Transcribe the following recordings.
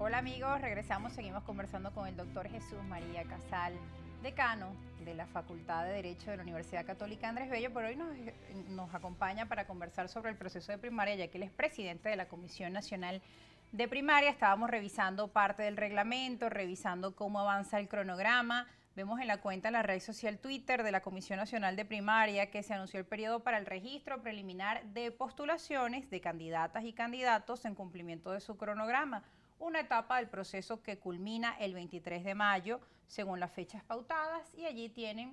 Hola amigos, regresamos, seguimos conversando con el doctor Jesús María Casal, decano de la Facultad de Derecho de la Universidad Católica Andrés Bello, pero hoy nos acompaña para conversar sobre el proceso de primaria, ya que él es presidente de la Comisión Nacional de Primaria. Estábamos revisando parte del reglamento, revisando cómo avanza el cronograma. Vemos en la cuenta en la red social Twitter de la Comisión Nacional de Primaria que se anunció el periodo para el registro preliminar de postulaciones de candidatas y candidatos en cumplimiento de su cronograma, una etapa del proceso que culmina el 23 de mayo según las fechas pautadas, y allí tienen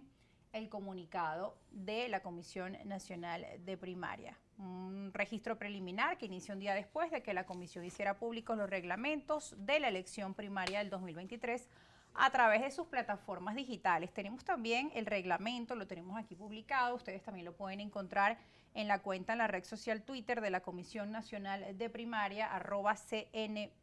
el comunicado de la Comisión Nacional de Primaria. Un registro preliminar que inicia un día después de que la Comisión hiciera públicos los reglamentos de la elección primaria del 2023 a través de sus plataformas digitales. Tenemos también el reglamento, lo tenemos aquí publicado, ustedes también lo pueden encontrar en la cuenta en la red social Twitter de la Comisión Nacional de Primaria, @CNP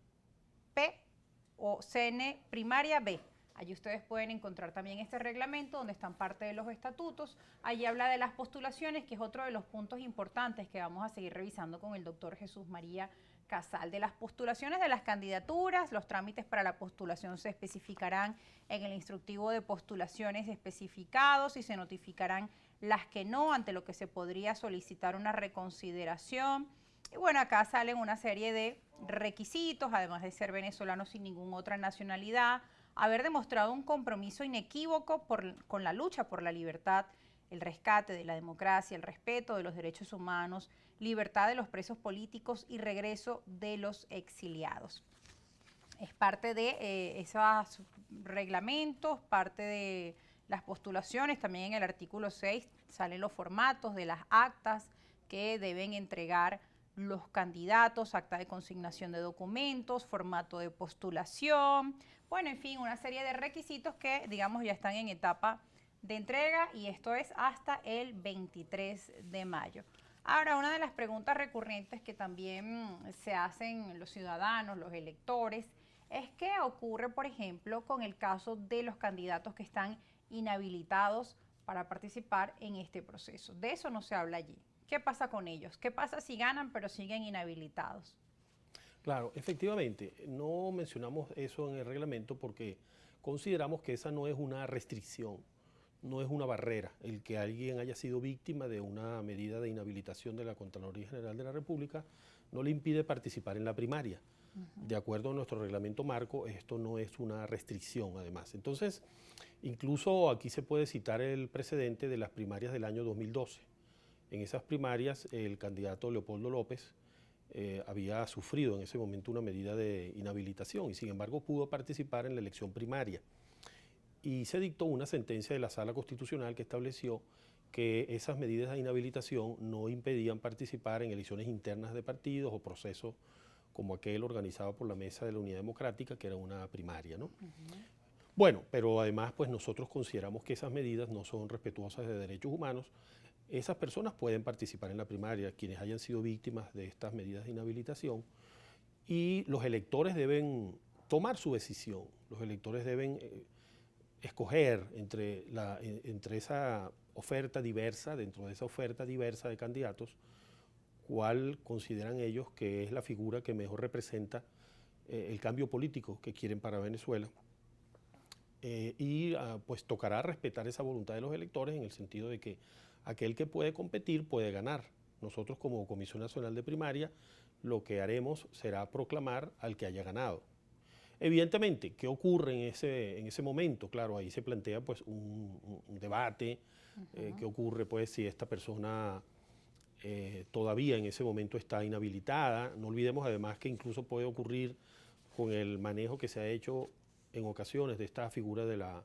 o CN Primaria B. Allí ustedes pueden encontrar también este reglamento donde están parte de los estatutos. Allí habla de las postulaciones, que es otro de los puntos importantes que vamos a seguir revisando con el doctor Jesús María Casal. De las postulaciones de las candidaturas, los trámites para la postulación se especificarán en el instructivo de postulaciones especificados y se notificarán las que no, ante lo que se podría solicitar una reconsideración. Y bueno, acá salen una serie de requisitos, además de ser venezolano sin ninguna otra nacionalidad, haber demostrado un compromiso inequívoco con la lucha por la libertad, el rescate de la democracia, el respeto de los derechos humanos, libertad de los presos políticos y regreso de los exiliados. Es parte de esos reglamentos, parte de las postulaciones. También en el artículo 6 salen los formatos de las actas que deben entregar los candidatos, acta de consignación de documentos, formato de postulación, bueno, en fin, una serie de requisitos que, digamos, ya están en etapa de entrega, y esto es hasta el 23 de mayo. Ahora, una de las preguntas recurrentes que también se hacen los ciudadanos, los electores, es qué ocurre, por ejemplo, con el caso de los candidatos que están inhabilitados para participar en este proceso. De eso no se habla allí. ¿Qué pasa con ellos? ¿Qué pasa si ganan pero siguen inhabilitados? Claro, efectivamente, no mencionamos eso en el reglamento porque consideramos que esa no es una restricción, no es una barrera. El que alguien haya sido víctima de una medida de inhabilitación de la Contraloría General de la República no le impide participar en la primaria. De acuerdo a nuestro reglamento marco, esto no es una restricción, además. Entonces, incluso aquí se puede citar el precedente de las primarias del año 2012. En esas primarias, el candidato Leopoldo López había sufrido en ese momento una medida de inhabilitación y sin embargo pudo participar en la elección primaria. Y se dictó una sentencia de la Sala Constitucional que estableció que esas medidas de inhabilitación no impedían participar en elecciones internas de partidos o procesos como aquel organizado por la Mesa de la Unidad Democrática, que era una primaria, ¿no? Bueno, pero además pues nosotros consideramos que esas medidas no son respetuosas de derechos humanos. Esas personas pueden participar en la primaria, quienes hayan sido víctimas de estas medidas de inhabilitación, y los electores deben tomar su decisión. Los electores deben escoger entre esa oferta diversa, dentro de esa oferta diversa de candidatos, cuál consideran ellos que es la figura que mejor representa el cambio político que quieren para Venezuela. Pues tocará respetar esa voluntad de los electores en el sentido de que aquel que puede competir puede ganar. Nosotros como Comisión Nacional de Primaria lo que haremos será proclamar al que haya ganado. Evidentemente, ¿qué ocurre en ese momento? Claro, ahí se plantea pues un debate, qué ocurre pues si esta persona todavía en ese momento está inhabilitada. No olvidemos además que incluso puede ocurrir con el manejo que se ha hecho en ocasiones de esta figura de la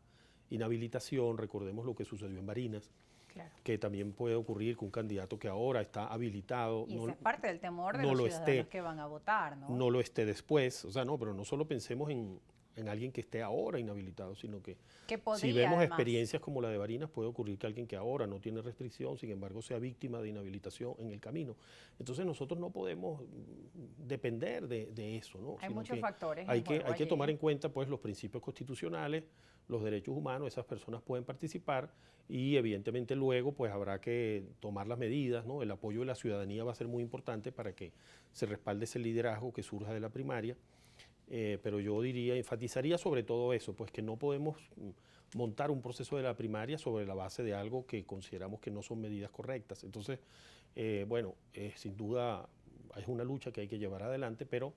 inhabilitación. Recordemos lo que sucedió en Barinas, Claro. que también puede ocurrir con un candidato que ahora está habilitado, Y esa es parte del temor de no los lo ciudadanos esté, que van a votar, ¿no? no lo esté después. O sea, no, pero no solo pensemos en alguien que esté ahora inhabilitado, sino que Que si podría, vemos además. experiencias como la de Barinas, puede ocurrir que alguien que ahora no tiene restricción, sin embargo, sea víctima de inhabilitación en el camino. Entonces nosotros no podemos depender de eso, ¿no? Hay Sino muchos que factores en juego hay que tomar allí. en cuenta pues, los principios constitucionales, los derechos humanos. Esas personas pueden participar y evidentemente luego pues habrá que tomar las medidas, ¿no? El apoyo de la ciudadanía va a ser muy importante para que se respalde ese liderazgo que surja de la primaria. pero yo diría, enfatizaría sobre todo eso, pues que no podemos montar un proceso de la primaria sobre la base de algo que consideramos que no son medidas correctas. Entonces, bueno, sin duda es una lucha que hay que llevar adelante, pero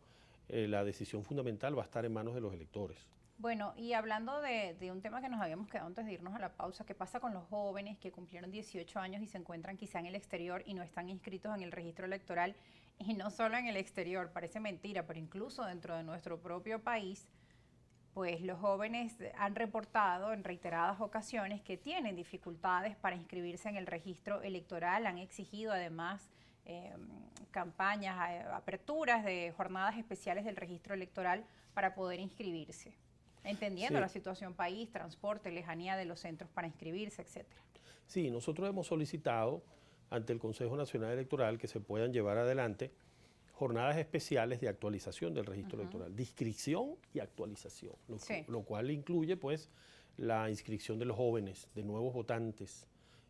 la decisión fundamental va a estar en manos de los electores. Bueno, y hablando de un tema que nos habíamos quedado antes de irnos a la pausa, ¿qué pasa con los jóvenes que cumplieron 18 años y se encuentran quizá en el exterior y no están inscritos en el registro electoral? Y no solo en el exterior, parece mentira, pero incluso dentro de nuestro propio país, pues los jóvenes han reportado en reiteradas ocasiones que tienen dificultades para inscribirse en el registro electoral, han exigido además campañas, aperturas de jornadas especiales del registro electoral para poder inscribirse, entendiendo la situación país, transporte, lejanía de los centros para inscribirse, etcétera. Sí, nosotros hemos solicitado ante el Consejo Nacional Electoral que se puedan llevar adelante jornadas especiales de actualización del registro electoral, de inscripción y actualización, lo cual incluye pues la inscripción de los jóvenes, de nuevos votantes.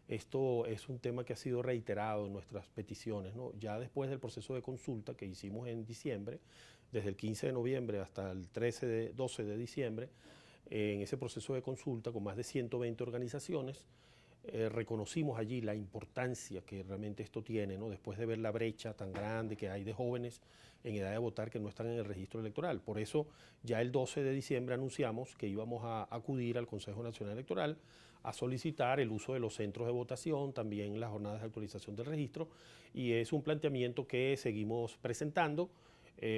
Esto es un tema que ha sido reiterado en nuestras peticiones, ¿no? Ya después del proceso de consulta que hicimos en diciembre, desde el 15 de noviembre hasta el 12 de diciembre, en ese proceso de consulta con más de 120 organizaciones, reconocimos allí la importancia que realmente esto tiene, ¿no? Después de ver la brecha tan grande que hay de jóvenes en edad de votar que no están en el registro electoral. Por eso ya el 12 de diciembre anunciamos que íbamos a acudir al Consejo Nacional Electoral a solicitar el uso de los centros de votación, también las jornadas de actualización del registro, y es un planteamiento que seguimos presentando.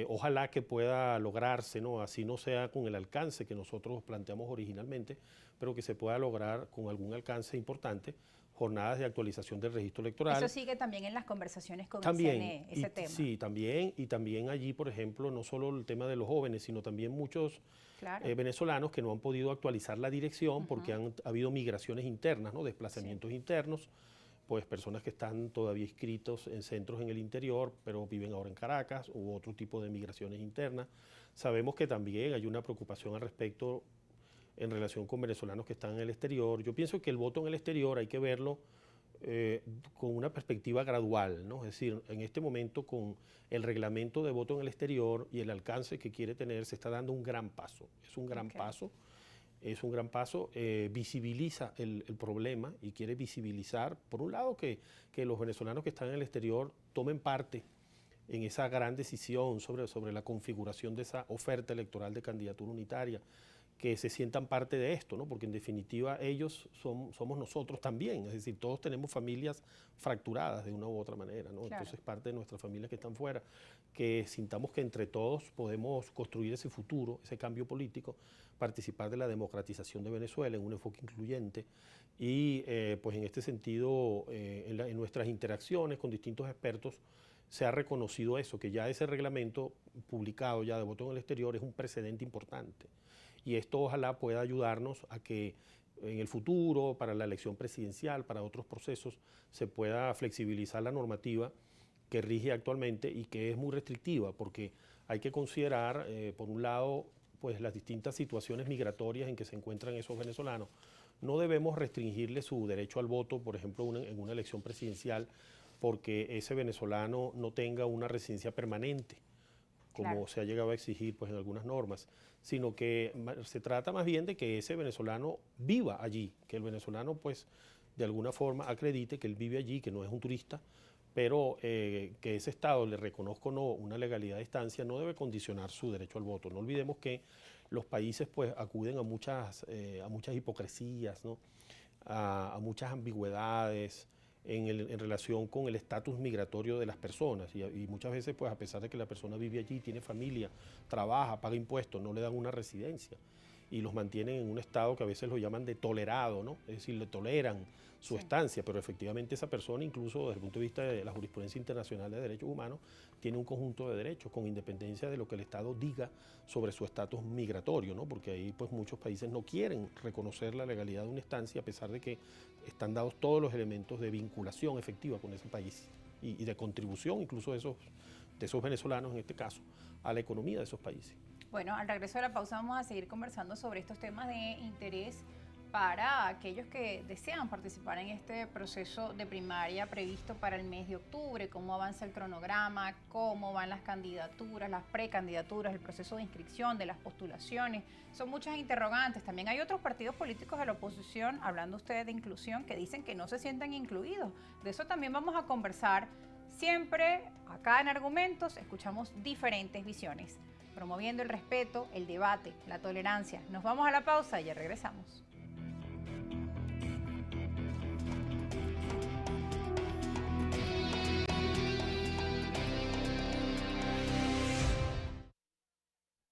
Ojalá que pueda lograrse, ¿no? Así no sea con el alcance que nosotros planteamos originalmente, pero que se pueda lograr con algún alcance importante, jornadas de actualización del registro electoral. Eso sigue también en las conversaciones con el CNE, ese tema. Sí, también, y también allí, por ejemplo, no solo el tema de los jóvenes, sino también muchos venezolanos que no han podido actualizar la dirección porque ha habido migraciones internas, ¿no? Desplazamientos internos, pues personas que están todavía inscritos en centros en el interior, pero viven ahora en Caracas, u otro tipo de migraciones internas. Sabemos que también hay una preocupación al respecto en relación con venezolanos que están en el exterior. Yo pienso que el voto en el exterior hay que verlo con una perspectiva gradual, ¿no? Es decir, en este momento con el reglamento de voto en el exterior y el alcance que quiere tener, se está dando un gran paso. Es un gran paso. Es un gran paso, visibiliza el problema y quiere visibilizar, por un lado, que los venezolanos que están en el exterior tomen parte en esa gran decisión sobre la configuración de esa oferta electoral de candidatura unitaria, que se sientan parte de esto, ¿no? Porque en definitiva ellos somos nosotros también, es decir, todos tenemos familias fracturadas de una u otra manera, ¿no? Claro. Entonces parte de nuestras familias que están fuera, que sintamos que entre todos podemos construir ese futuro, ese cambio político, participar de la democratización de Venezuela en un enfoque incluyente y pues en este sentido en nuestras interacciones con distintos expertos se ha reconocido eso, que ya ese reglamento publicado ya de voto en el exterior es un precedente importante. Y esto ojalá pueda ayudarnos a que en el futuro, para la elección presidencial, para otros procesos, se pueda flexibilizar la normativa que rige actualmente y que es muy restrictiva, porque hay que considerar, por un lado, pues las distintas situaciones migratorias en que se encuentran esos venezolanos. No debemos restringirle su derecho al voto, por ejemplo, en una elección presidencial, porque ese venezolano no tenga una residencia permanente, como se ha llegado a exigir pues, en algunas normas, sino que se trata más bien de que ese venezolano viva allí, que el venezolano pues de alguna forma acredite que él vive allí, que no es un turista, pero que ese Estado le reconozca o no una legalidad de estancia no debe condicionar su derecho al voto. No olvidemos que los países pues acuden a muchas hipocresías, ¿no? a muchas ambigüedades, en relación con el estatus migratorio de las personas y muchas veces pues a pesar de que la persona vive allí, tiene familia, trabaja, paga impuestos, no le dan una residencia y los mantienen en un estado que a veces lo llaman de tolerado, ¿no? Es decir, le toleran su estancia, pero efectivamente esa persona incluso desde el punto de vista de la jurisprudencia internacional de derechos humanos tiene un conjunto de derechos con independencia de lo que el Estado diga sobre su estatus migratorio, ¿no? Porque ahí pues muchos países no quieren reconocer la legalidad de una estancia a pesar de que están dados todos los elementos de vinculación efectiva con ese país y de contribución incluso de esos venezolanos en este caso a la economía de esos países. Bueno, al regreso de la pausa vamos a seguir conversando sobre estos temas de interés para aquellos que desean participar en este proceso de primaria previsto para el mes de octubre, cómo avanza el cronograma, cómo van las candidaturas, las precandidaturas, el proceso de inscripción, de las postulaciones. Son muchas interrogantes. También hay otros partidos políticos de la oposición, hablando ustedes de inclusión, que dicen que no se sienten incluidos. De eso también vamos a conversar. Siempre acá en Argumentos escuchamos diferentes visiones, promoviendo el respeto, el debate, la tolerancia. Nos vamos a la pausa y ya regresamos.